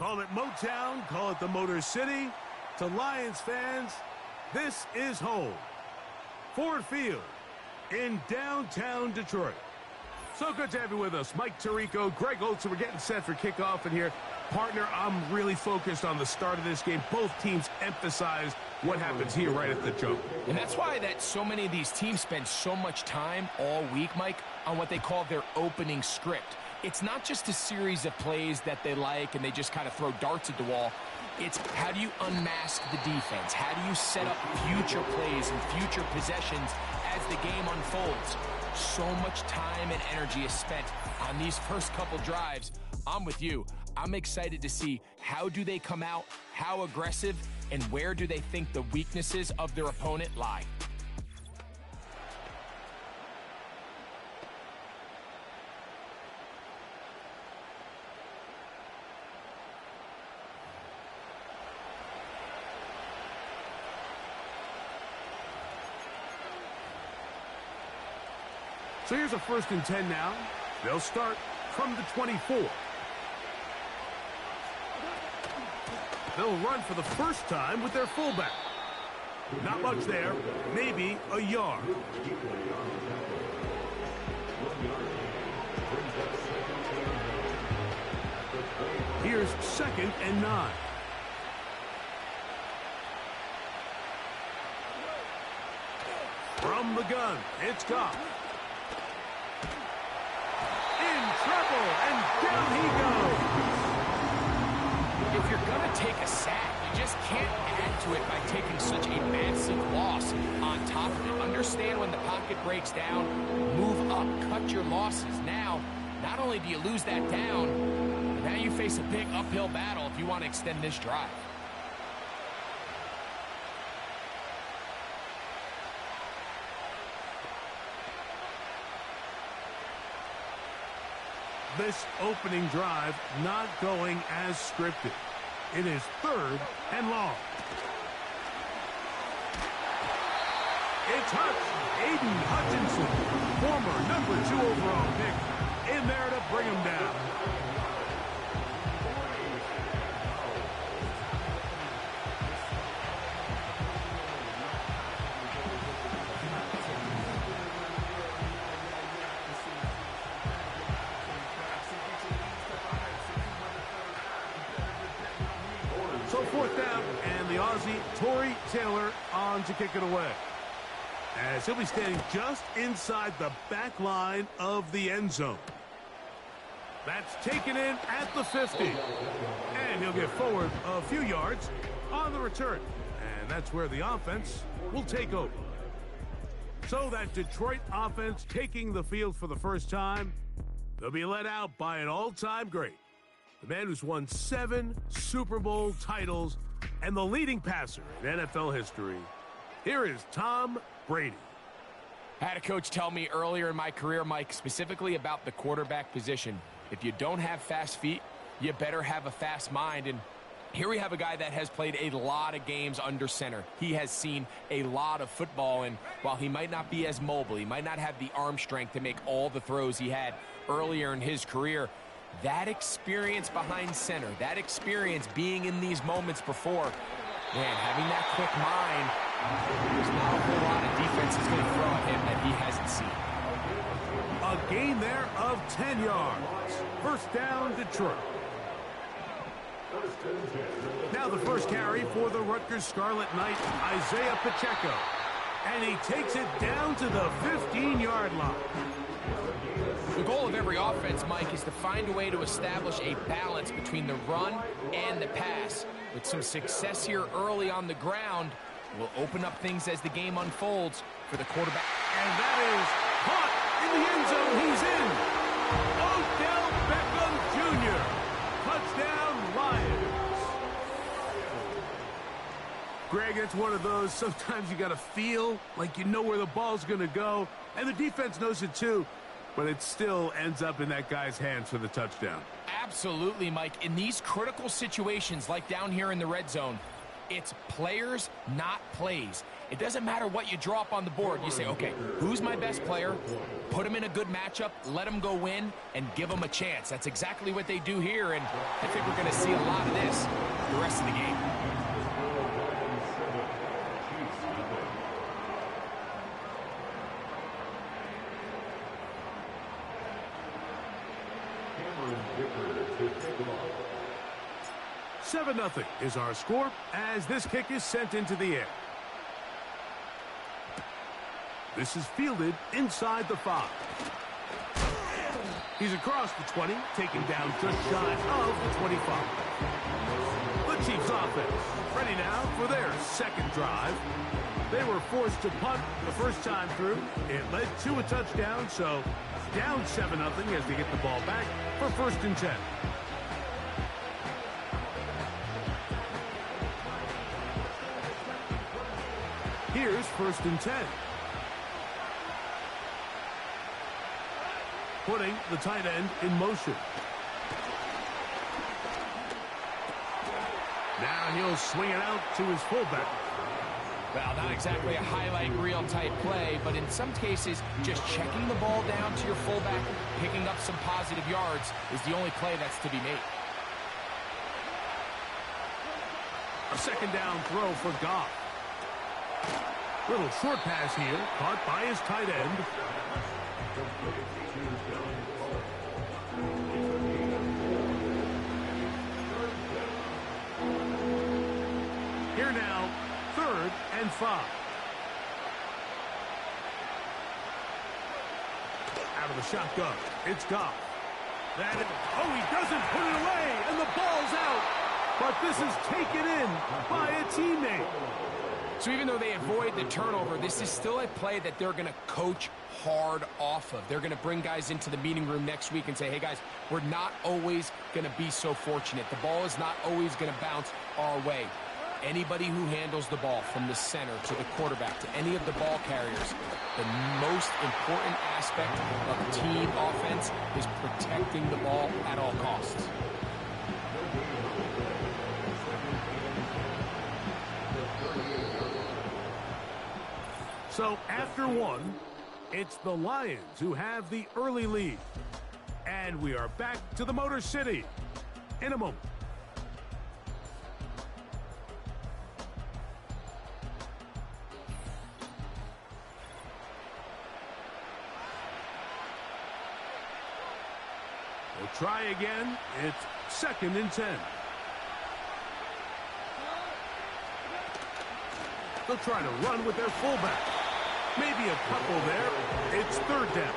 Call it Motown, call it the Motor City. To Lions fans, this is home. Ford Field in downtown Detroit. So good to have you with us. Mike Tirico, Greg Olson. We're getting set for kickoff in here. Partner, I'm really focused on the start of this game. Both teams emphasize what happens here right at the jump. And that's why that so many of these teams spend so much time all week, Mike, on what they call their opening script. It's not just a series of plays that they like and they just kind of throw darts at the wall. It's how do you unmask the defense? How do you set up future plays and future possessions as the game unfolds? So much time and energy is spent on these first couple drives. I'm with you. I'm excited to see how do they come out, how aggressive, and where do they think the weaknesses of their opponent lie. So here's a 1st and 10 now. They'll start from the 24. They'll run for the first time with their fullback. Not much there, maybe a yard. Here's 2nd and 9. From the gun, it's Goff. Trouble, and down he goes. If you're going to take a sack, you just can't add to it by taking such a massive loss on top of it. Understand when the pocket breaks down, move up, cut your losses. Now, not only do you lose that down, but now you face a big uphill battle if you want to extend this drive. This opening drive not going as scripted. It is 3rd and long. It's Hutch. Aiden Hutchinson, former #2 overall pick, in there to bring him down. So 4th down, and the Aussie, Torrey Taylor, on to kick it away. As he'll be standing just inside the back line of the end zone. That's taken in at the 50. And he'll get forward a few yards on the return. And that's where the offense will take over. So that Detroit offense taking the field for the first time, they'll be led out by an all-time great. The man who's won 7 Super Bowl titles and the leading passer in NFL history. Here is Tom Brady. I had a coach tell me earlier in my career, Mike, specifically about the quarterback position. If you don't have fast feet, you better have a fast mind. And here we have a guy that has played a lot of games under center. He has seen a lot of football, and while he might not be as mobile, he might not have the arm strength to make all the throws he had earlier in his career, that experience behind center, that experience being in these moments before, man, having that quick mind, there's not a whole lot of defense he's going to throw at him that he hasn't seen. A gain there of 10 yards. 1st down, Detroit. Now the first carry for the Rutgers Scarlet Knight, Isaiah Pacheco. And he takes it down to the 15-yard line. The goal of every offense, Mike, is to find a way to establish a balance between the run and the pass. With some success here early on the ground, will open up things as the game unfolds for the quarterback. And that is caught in the end zone. He's in. Odell Beckham Jr. Touchdown, Lions. Greg, it's one of those, sometimes you got to feel like you know where the ball's going to go, and the defense knows it too. But it still ends up in that guy's hands for the touchdown. Absolutely, Mike. In these critical situations, like down here in the red zone, it's players, not plays. It doesn't matter what you draw up on the board. You say, okay, who's my best player? Put him in a good matchup, let him go win, and give him a chance. That's exactly what they do here, and I think we're going to see a lot of this the rest of the game. Seven 0 is our score as this kick is sent into the air. This is fielded inside the 5. He's across the 20, taken down just shy of the 25. The Chiefs offense ready now for their second drive. They were forced to punt the first time through. It led to a touchdown, so down 7 0 as they get the ball back for 1st and 10. Here's 1st and 10. Putting the tight end in motion. Now he'll swing it out to his fullback. Well, not exactly a highlight reel type play, but in some cases, just checking the ball down to your fullback, picking up some positive yards is the only play that's to be made. A 2nd down throw for Goff. Little short pass here, caught by his tight end. Here now, 3rd and 5. Out of the shotgun, it's Goff. He doesn't put it away, and the ball's out. But this is taken in by a teammate. So even though they avoid the turnover, this is still a play that they're going to coach hard off of. They're going to bring guys into the meeting room next week and say, hey, guys, we're not always going to be so fortunate. The ball is not always going to bounce our way. Anybody who handles the ball from the center to the quarterback to any of the ball carriers, the most important aspect of team offense is protecting the ball at all costs. So after 1, it's the Lions who have the early lead. And we are back to the Motor City in a moment. We'll try again. It's 2nd and 10. They'll try to run with their fullback. Maybe a couple there. It's 3rd down.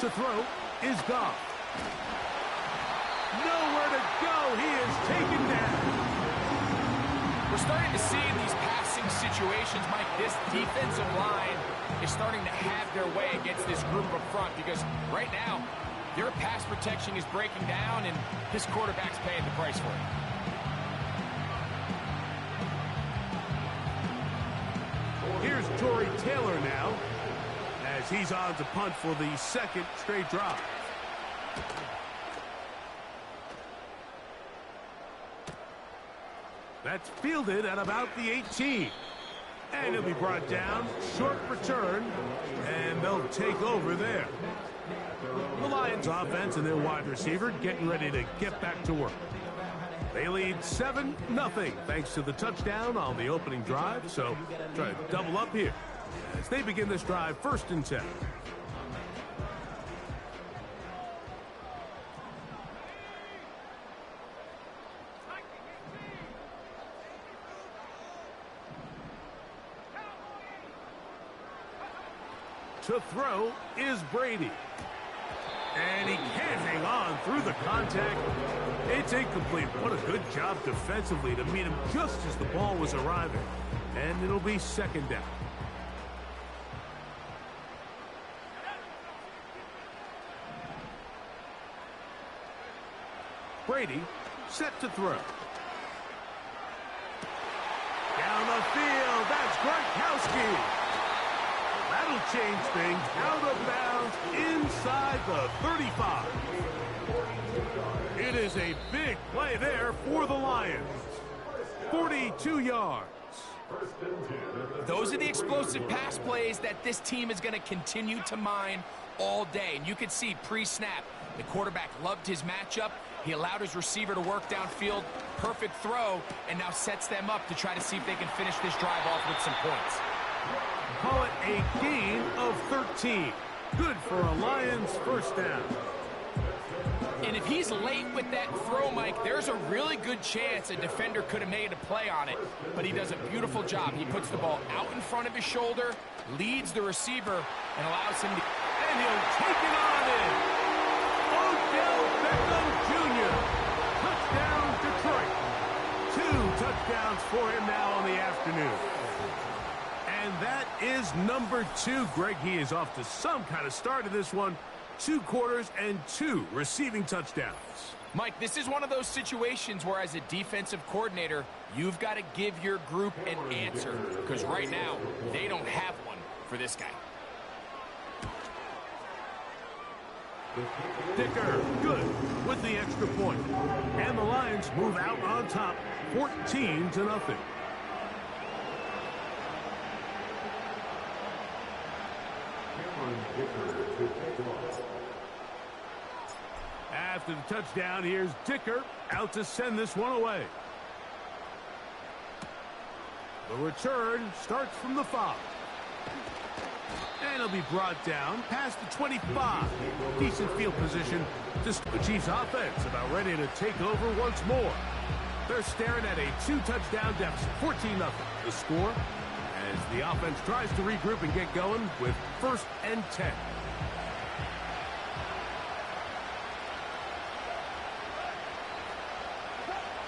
To throw is Goff. Nowhere to go. He is taken down. We're starting to see in these passing situations, Mike, this defensive line is starting to have their way against this group up front because right now, their pass protection is breaking down and this quarterback's paying the price for it. Here's Tory Taylor now as he's on to punt for the 2nd straight drive. That's fielded at about the 18. And he'll be brought down. Short return. And they'll take over there. The Lions offense and their wide receiver getting ready to get back to work. They lead 7-0 thanks to the touchdown on the opening drive. So try to double up here as they begin this drive 1st and 10. To throw is Brady. And he can't hang on through the contact. It's incomplete. What a good job defensively to meet him just as the ball was arriving. And it'll be 2nd down. Brady set to throw. Gronkowski. That'll change things. Out of bounds inside the 35. It is a big play there for the Lions. 42 yards. Those are the explosive pass plays that this team is going to continue to mine all day. And you can see pre-snap, the quarterback loved his matchup. He allowed his receiver to work downfield. Perfect throw, and now sets them up to try to see if they can finish this drive off with some points. Call it a gain of 13. Good for a Lions first down. And if he's late with that throw, Mike, there's a really good chance a defender could have made a play on it. But he does a beautiful job. He puts the ball out in front of his shoulder, leads the receiver, and allows him to... And he'll take it on in. Odell Beckham Jr. Touchdown, Detroit. 2 touchdowns for him now on the afternoon. And that is number 2. Greg, he is off to some kind of start in this one. 2 quarters and 2 receiving touchdowns. Mike, this is one of those situations where as a defensive coordinator, you've got to give your group an answer. Because right now, they don't have one for this guy. Dicker, good with the extra point. And the Lions move out on top, 14-0. After the touchdown, here's Dicker out to send this one away. The return starts from the 5. And he'll be brought down past the 25. Decent field position. Just the Chiefs offense about ready to take over once more. They're staring at a 2-touchdown deficit, 14-0. The score as the offense tries to regroup and get going with 1st and 10.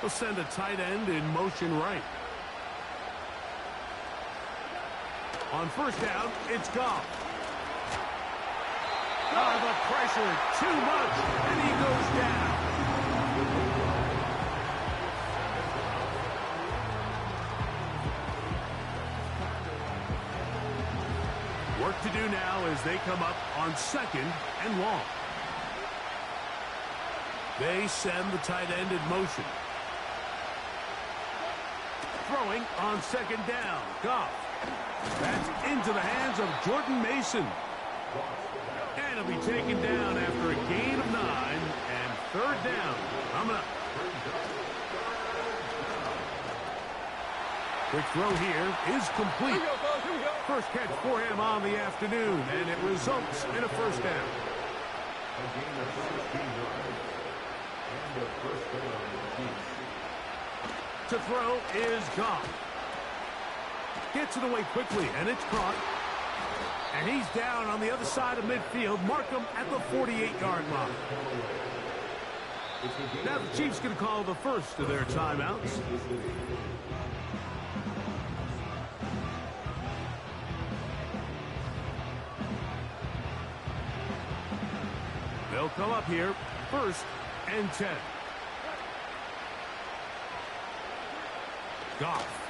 We'll send a tight end in motion right. On 1st down, it's Goff. Oh, the pressure, too much, and he goes down. Work to do now as they come up on 2nd and long. They send the tight end in motion. Throwing on 2nd down. Goff. That's into the hands of Jordan Mason. And he'll be taken down after a gain of 9 and 3rd down. Coming up. Quick throw here is complete. First catch for him on the afternoon, and it results in a 1st down. To throw is Goff. Gets it away quickly, and it's caught. And he's down on the other side of midfield. Mark him at the 48-yard line. Now the Chiefs going to call the first of their timeouts. They'll come up here, 1st and 10. Goff.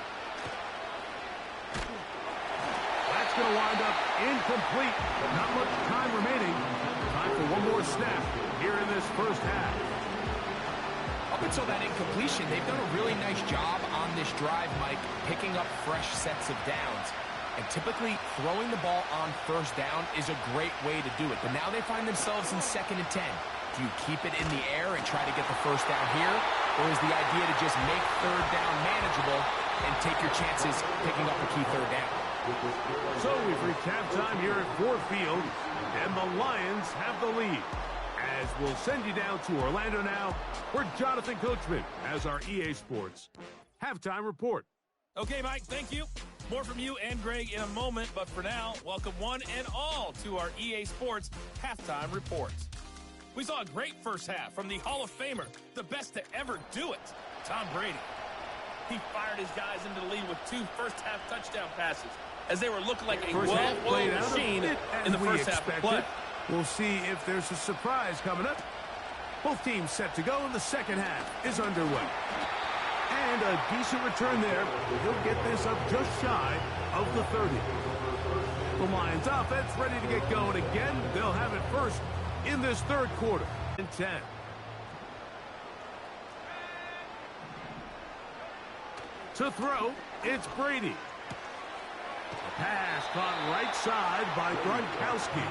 That's going to wind up incomplete. Not much time remaining. Time for one more snap here in this 1st half. Up until that incompletion, they've done a really nice job on this drive, Mike, picking up fresh sets of downs. And typically, throwing the ball on 1st down is a great way to do it. But now they find themselves in 2nd and 10. Do you keep it in the air and try to get the 1st down here? Or is the idea to just make 3rd down manageable and take your chances picking up a key 3rd down? So we've reached halftime here at Ford Field, and the Lions have the lead. As we'll send you down to Orlando now, where Jonathan Coachman has our EA Sports halftime report. Okay, Mike, thank you. More from you and Greg in a moment, but for now, welcome one and all to our EA Sports halftime reports. We saw a great first half from the Hall of Famer, the best to ever do it, Tom Brady. He fired his guys into the lead with 2 first-half touchdown passes as they were looking like a well-oiled machine in the first half of play. We'll see if there's a surprise coming up. Both teams set to go, and the 2nd half is underway. And a decent return there. He'll get this up just shy of the 30. The Lions offense ready to get going again. They'll have it first in this third quarter. And 10. To throw, it's Brady. Pass caught right side by Gronkowski.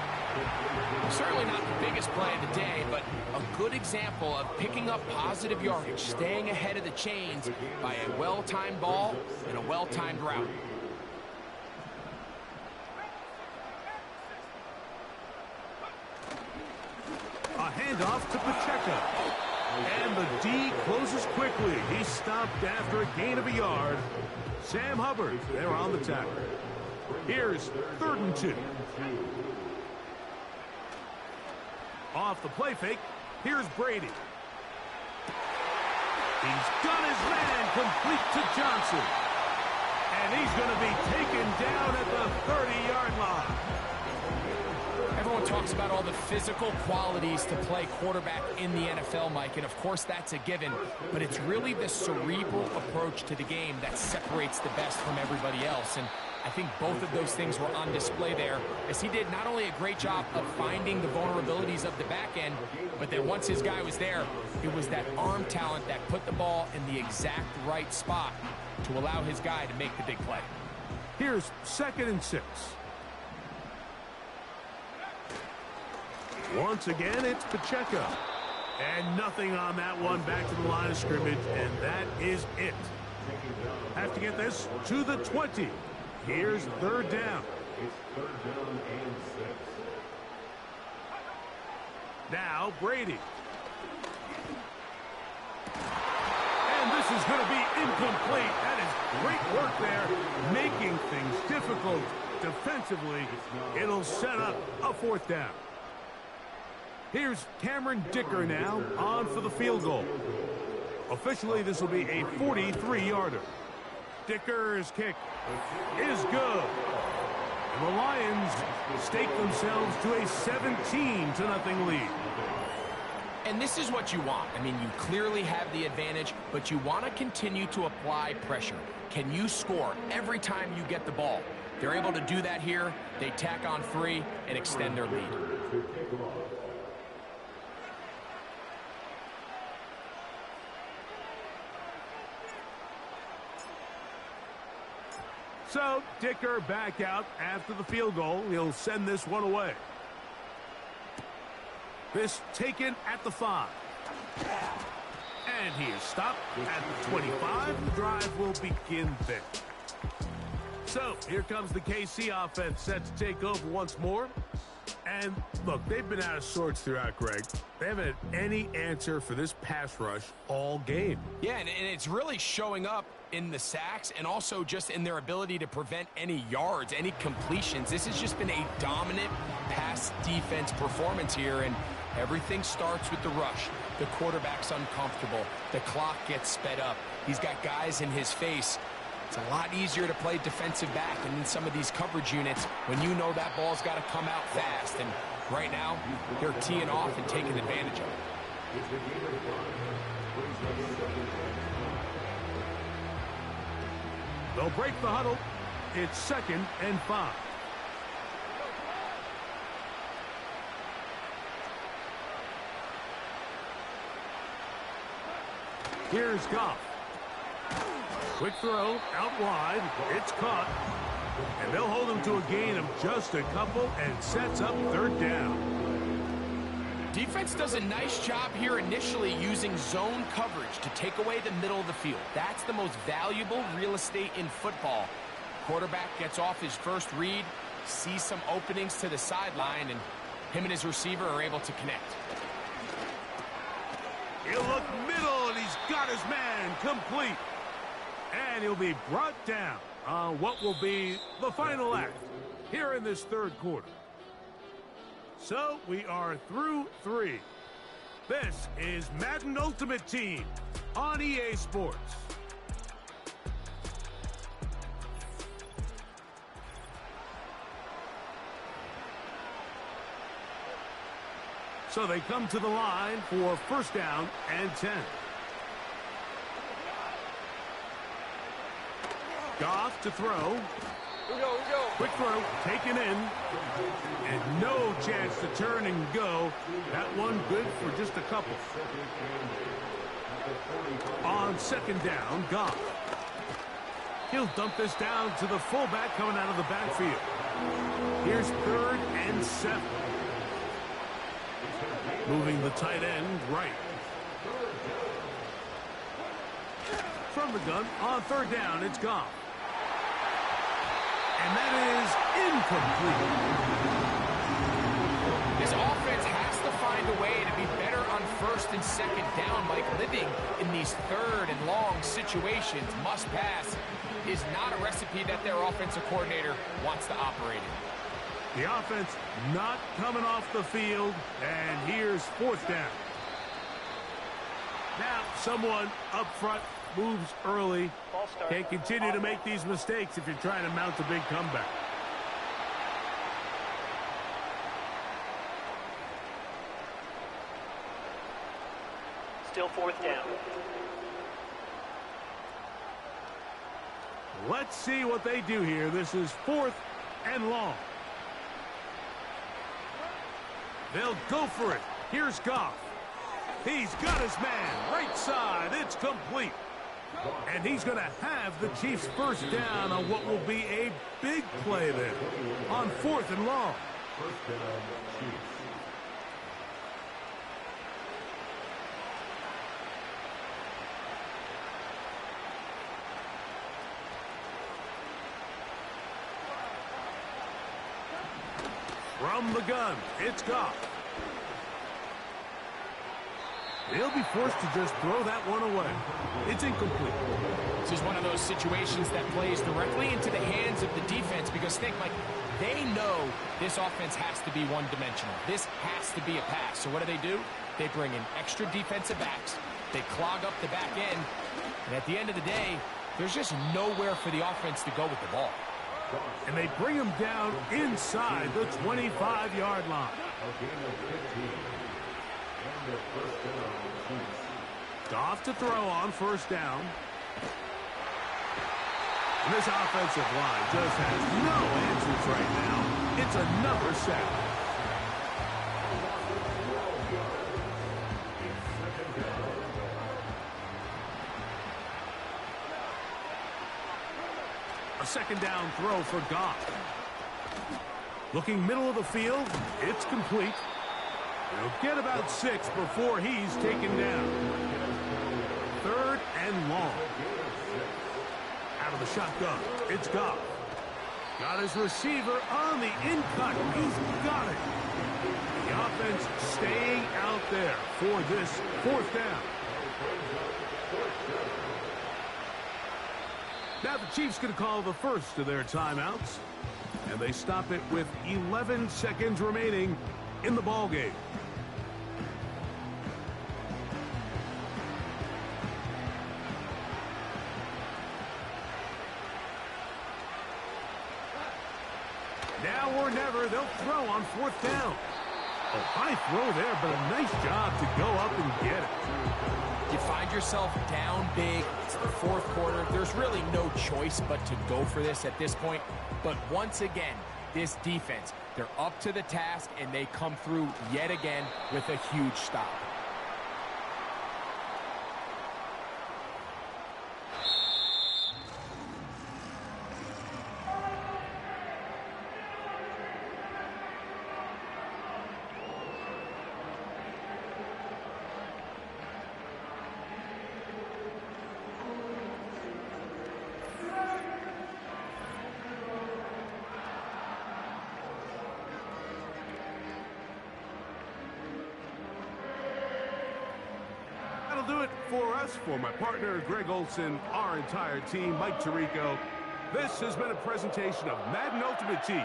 Certainly not the biggest play of the day, but a good example of picking up positive yardage, staying ahead of the chains by a well-timed ball and a well-timed route. A handoff to Pacheco. And the D closes quickly. He's stopped after a gain of a yard. Sam Hubbard there on the tackle. Here's 3rd and 2. Off the play fake, here's Brady. He's got his man complete to Johnson. And he's going to be taken down at the 30-yard line. Everyone talks about all the physical qualities to play quarterback in the NFL, Mike, and of course that's a given, but it's really the cerebral approach to the game that separates the best from everybody else, and I think both of those things were on display there, as he did not only a great job of finding the vulnerabilities of the back end, but then once his guy was there, it was that arm talent that put the ball in the exact right spot to allow his guy to make the big play. Here's 2nd and 6. Once again, it's Pacheco. And nothing on that one, back to the line of scrimmage, and that is it. Have to get this to the 20. Here's 3rd down. Now Brady. And this is going to be incomplete. That is great work there, making things difficult defensively. It'll set up a 4th down. Here's Cameron Dicker now on for the field goal. Officially, this will be a 43-yarder. Dicker's kick is good. And the Lions stake themselves to a 17-0 lead. And this is what you want. I mean, you clearly have the advantage, but you want to continue to apply pressure. Can you score every time you get the ball? They're able to do that here. They tack on 3 and extend their lead. So, Dicker back out after the field goal. He'll send this one away. This taken at the 5. And he is stopped at the 25. The drive will begin there. So, here comes the KC offense set to take over once more. And, look, they've been out of sorts throughout, Greg. They haven't had any answer for this pass rush all game. Yeah, and it's really showing up in the sacks and also just in their ability to prevent any yards, any completions. This has just been a dominant pass defense performance here, and everything starts with the rush. The quarterback's uncomfortable. The clock gets sped up. He's got guys in his face. It's a lot easier to play defensive back and in some of these coverage units when you know that ball's got to come out fast. And right now, they're teeing off and taking advantage of it. They'll break the huddle. It's 2nd and 5. Here's Goff. Quick throw out wide. It's caught. And they'll hold him to a gain of just a couple and sets up 3rd down. Defense does a nice job here initially using zone coverage to take away the middle of the field. That's the most valuable real estate in football. Quarterback gets off his first read, sees some openings to the sideline, and him and his receiver are able to connect. He'll look middle, and he's got his man complete. And he'll be brought down on what will be the final act here in this 3rd quarter. So we are through 3. This is Madden Ultimate Team on EA Sports. So they come to the line for 1st down and 10. Goff to throw. We go. Quick throw, taken in. And no chance to turn and go. That one good for just a couple. On second down, Goff. He'll dump this down to the fullback coming out of the backfield. Here's 3rd and 7. Moving the tight end right. From the gun on 3rd down, it's Goff. And that is incomplete. This offense has to find a way to be better on 1st and 2nd down. Like, living in these 3rd and long situations, must pass, is not a recipe that their offensive coordinator wants to operate in. The offense not coming off the field, and here's 4th down. Now someone up front moves early. Can't continue to make these mistakes if you're trying to mount a big comeback. Still 4th down. Let's see what they do here. This is 4th and long. They'll go for it. Here's Goff. He's got his man. Right side. It's complete. And he's going to have the Chiefs first down on what will be a big play there on 4th and long. From the gun, it's Goff. They'll be forced to just throw that one away. It's incomplete. This is one of those situations that plays directly into the hands of the defense because, think, like, they know this offense has to be one-dimensional. This has to be a pass. So what do? They bring in extra defensive backs. They clog up the back end. And at the end of the day, there's just nowhere for the offense to go with the ball. And they bring him down inside the 25-yard line. Goff to throw on 1st down. And this offensive line just has no answers right now. It's another sack. A 2nd down throw for Goff. Looking middle of the field, it's complete. He'll get about 6 before he's taken down. 3rd and long. Out of the shotgun, it's Goff. Got his receiver on the in-cut. He's got it. The offense staying out there for this 4th down. Now the Chiefs going to call the first of their timeouts. And they stop it with 11 seconds remaining in the ballgame. Now or never, they'll throw on 4th down. A high throw there, but a nice job to go up and get it. You find yourself down big. It's the 4th quarter. There's really no choice but to go for this at this point. But once again, this defense, they're up to the task, and they come through yet again with a huge stop. That'll do it for us. For my partner, Greg Olson, our entire team, Mike Tirico, this has been a presentation of Madden Ultimate Team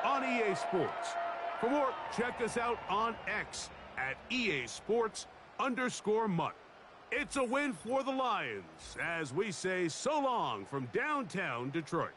on EA Sports. For more, check us out on X at EA Sports_MUT. It's a win for the Lions as we say so long from downtown Detroit.